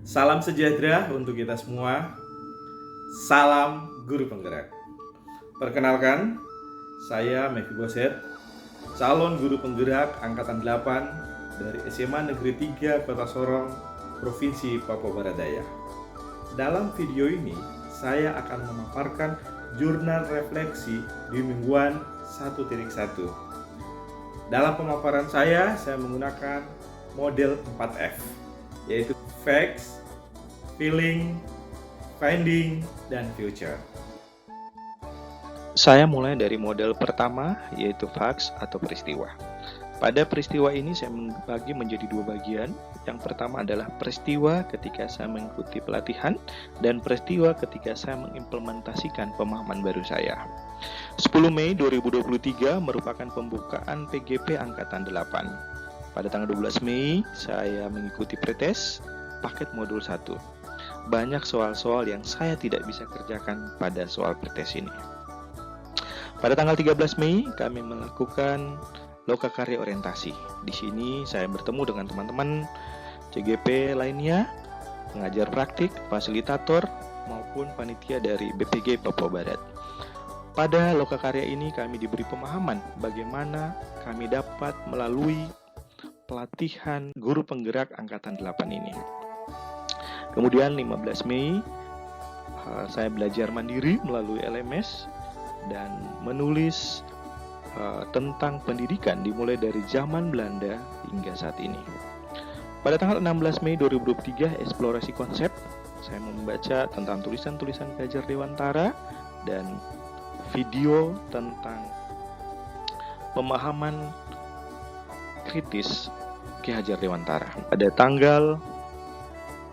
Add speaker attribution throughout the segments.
Speaker 1: Salam sejahtera untuk kita semua. Salam guru penggerak. Perkenalkan, saya Mevy Boset, calon guru penggerak angkatan 8 dari SMA Negeri 3 Kota Sorong, Provinsi Papua Barat Daya. Dalam video ini, saya akan memaparkan jurnal refleksi di mingguan 1.1. Dalam pemaparan saya menggunakan model 4F, yaitu Facts, Feeling, Finding, dan Future.
Speaker 2: Saya mulai dari model pertama, yaitu facts atau peristiwa. Pada peristiwa ini saya membagi menjadi dua bagian. Yang pertama adalah peristiwa ketika saya mengikuti pelatihan dan peristiwa ketika saya mengimplementasikan pemahaman baru saya. 10 Mei 2023 merupakan pembukaan PGP Angkatan 8. Pada tanggal 12 Mei, saya mengikuti pretest paket modul 1. Banyak soal-soal yang saya tidak bisa kerjakan pada soal pretest ini. Pada tanggal 13 Mei, kami melakukan lokakarya orientasi. Di sini saya bertemu dengan teman-teman CGP lainnya, pengajar praktik, fasilitator, maupun panitia dari BPG Papua Barat. Pada lokakarya ini kami diberi pemahaman bagaimana kami dapat melalui pelatihan guru penggerak angkatan 8 ini. Kemudian 15 Mei saya belajar mandiri melalui LMS dan menulis tentang pendidikan dimulai dari zaman Belanda hingga saat ini. Pada tanggal 16 Mei 2023 eksplorasi konsep, saya membaca tentang tulisan-tulisan Ki Hajar Dewantara dan video tentang pemahaman kritis Ki Hajar Dewantara. Pada tanggal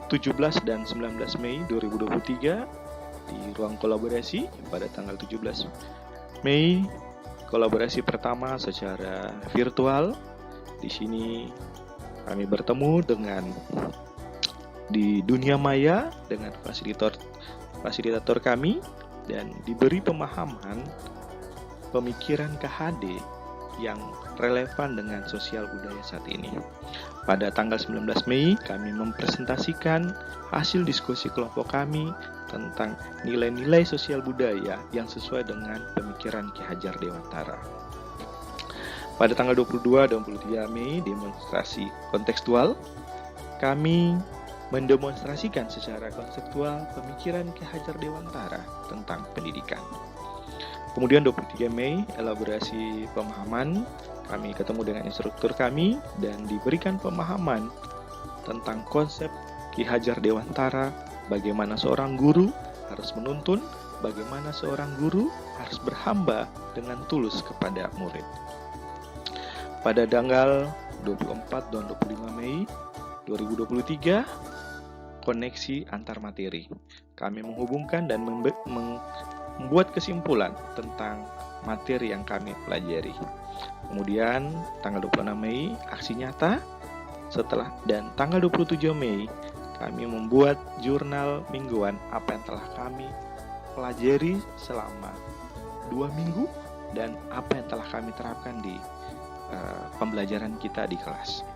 Speaker 2: 17 dan 19 Mei 2023 di ruang kolaborasi, pada tanggal 17 Mei kolaborasi pertama secara virtual. Di sini kami bertemu dengan di dunia maya dengan fasilitator kami dan diberi pemahaman pemikiran KHD yang relevan dengan sosial budaya saat ini. Pada tanggal 19 Mei, kami mempresentasikan hasil diskusi kelompok kami tentang nilai-nilai sosial budaya yang sesuai dengan pemikiran Ki Hajar Dewantara. Pada tanggal 22 dan 23 Mei, demonstrasi kontekstual, kami mendemonstrasikan secara konseptual pemikiran Ki Hajar Dewantara tentang pendidikan. Kemudian 23 Mei, elaborasi pemahaman, kami ketemu dengan instruktur kami dan diberikan pemahaman tentang konsep Ki Hajar Dewantara, bagaimana seorang guru harus menuntun, bagaimana seorang guru harus berhamba dengan tulus kepada murid. Pada tanggal 24 dan 25 Mei 2023, koneksi antar materi. Kami menghubungkan dan membuat kesimpulan tentang materi yang kami pelajari. Kemudian tanggal 26 Mei aksi nyata, dan tanggal 27 Mei kami membuat jurnal mingguan apa yang telah kami pelajari selama 2 minggu dan apa yang telah kami terapkan di pembelajaran kita di kelas.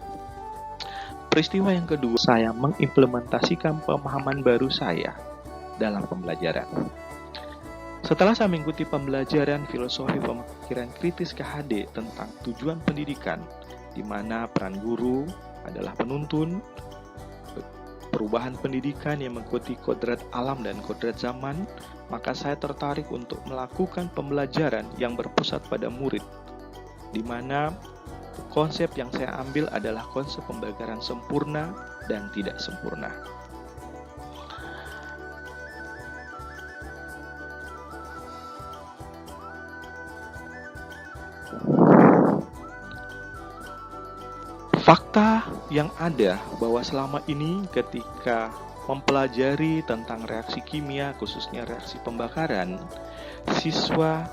Speaker 2: Peristiwa yang kedua, saya mengimplementasikan pemahaman baru saya dalam pembelajaran. Setelah saya mengikuti pembelajaran filosofi pemikiran kritis KHD tentang tujuan pendidikan, di mana peran guru adalah penuntun, perubahan pendidikan yang mengikuti kodrat alam dan kodrat zaman, maka saya tertarik untuk melakukan pembelajaran yang berpusat pada murid, di mana konsep yang saya ambil adalah konsep pembelajaran sempurna dan tidak sempurna. Fakta yang ada bahwa selama ini ketika mempelajari tentang reaksi kimia, khususnya reaksi pembakaran, siswa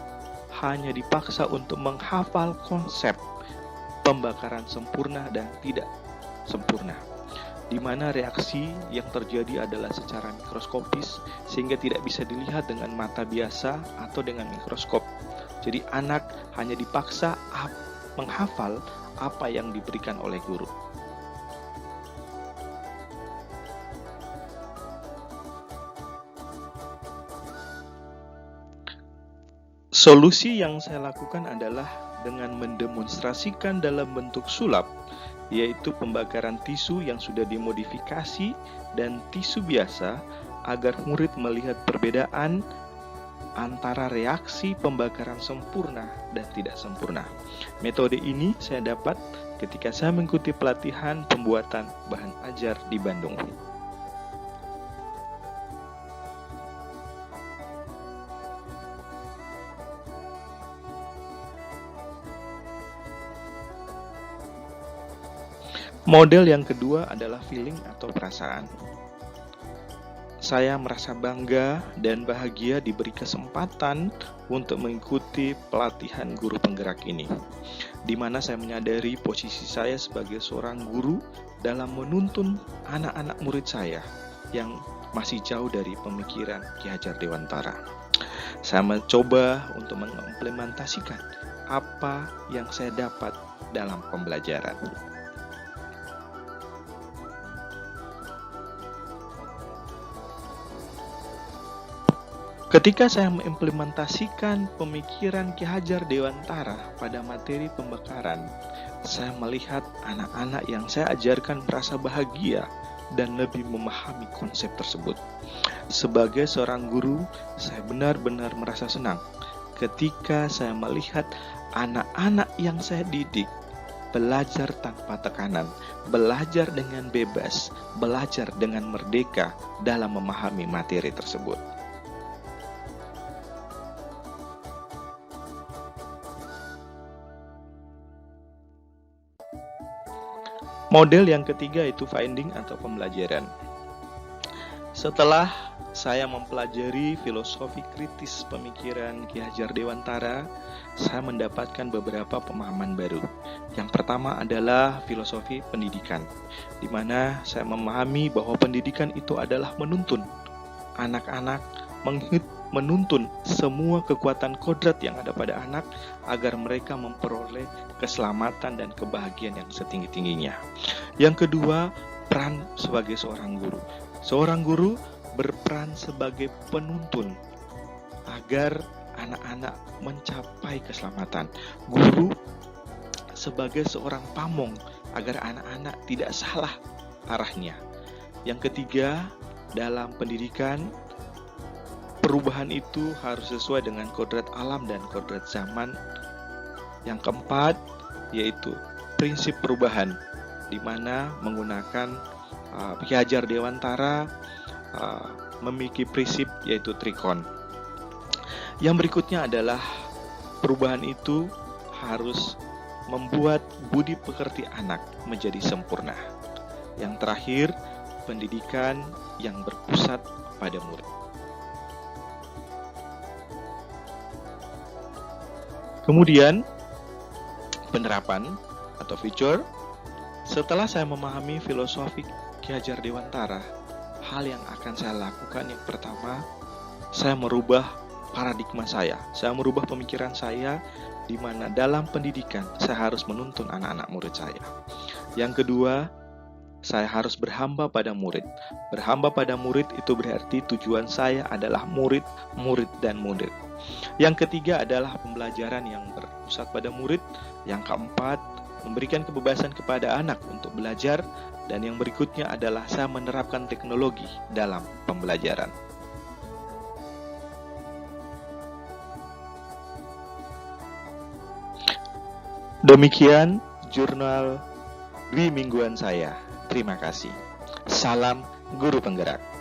Speaker 2: hanya dipaksa untuk menghafal konsep pembakaran sempurna dan tidak sempurna, di mana reaksi yang terjadi adalah secara mikroskopis sehingga tidak bisa dilihat dengan mata biasa atau dengan mikroskop. Jadi anak hanya dipaksa menghafal apa yang diberikan oleh guru. Solusi yang saya lakukan adalah dengan mendemonstrasikan dalam bentuk sulap, yaitu pembakaran tisu yang sudah dimodifikasi dan tisu biasa agar murid melihat perbedaan antara reaksi pembakaran sempurna dan tidak sempurna. Metode ini saya dapat ketika saya mengikuti pelatihan pembuatan bahan ajar di Bandung. Model yang kedua adalah feeling atau perasaan. Saya merasa bangga dan bahagia diberi kesempatan untuk mengikuti pelatihan guru penggerak ini, di mana saya menyadari posisi saya sebagai seorang guru dalam menuntun anak-anak murid saya yang masih jauh dari pemikiran Ki Hajar Dewantara. Saya mencoba untuk mengimplementasikan apa yang saya dapat dalam pembelajaran. Ketika saya mengimplementasikan pemikiran Ki Hajar Dewantara pada materi pembakaran, saya melihat anak-anak yang saya ajarkan merasa bahagia dan lebih memahami konsep tersebut. Sebagai seorang guru, saya benar-benar merasa senang ketika saya melihat anak-anak yang saya didik belajar tanpa tekanan, belajar dengan bebas, belajar dengan merdeka dalam memahami materi tersebut. Model yang ketiga itu finding atau pembelajaran. Setelah saya mempelajari filosofi kritis pemikiran Ki Hajar Dewantara, saya mendapatkan beberapa pemahaman baru. Yang pertama adalah filosofi pendidikan, di mana saya memahami bahwa pendidikan itu adalah menuntun anak-anak, menuntun semua kekuatan kodrat yang ada pada anak agar mereka memperoleh keselamatan dan kebahagiaan yang setinggi-tingginya. Yang kedua, peran sebagai seorang guru. Seorang guru berperan sebagai penuntun agar anak-anak mencapai keselamatan. Guru sebagai seorang pamong agar anak-anak tidak salah arahnya. Yang ketiga, dalam pendidikan, perubahan itu harus sesuai dengan kodrat alam dan kodrat zaman. Yang keempat, yaitu prinsip perubahan, di mana menggunakan Ki Hajar Dewantara memiliki prinsip yaitu trikon. Yang berikutnya adalah perubahan itu harus membuat budi pekerti anak menjadi sempurna. Yang terakhir, pendidikan yang berpusat pada murid. Kemudian, penerapan atau feature. Setelah saya memahami filosofi Ki Hajar Dewantara, hal yang akan saya lakukan yang pertama, saya merubah paradigma saya. Saya merubah pemikiran saya, di mana dalam pendidikan saya harus menuntun anak-anak murid saya. Yang kedua, saya harus berhamba pada murid. Berhamba pada murid itu berarti tujuan saya adalah murid, dan murid. Yang ketiga adalah pembelajaran yang berpusat pada murid. Yang keempat, memberikan kebebasan kepada anak untuk belajar. Dan yang berikutnya adalah saya menerapkan teknologi dalam pembelajaran. Demikian jurnal Dwi Mingguan saya. Terima kasih. Salam Guru Penggerak.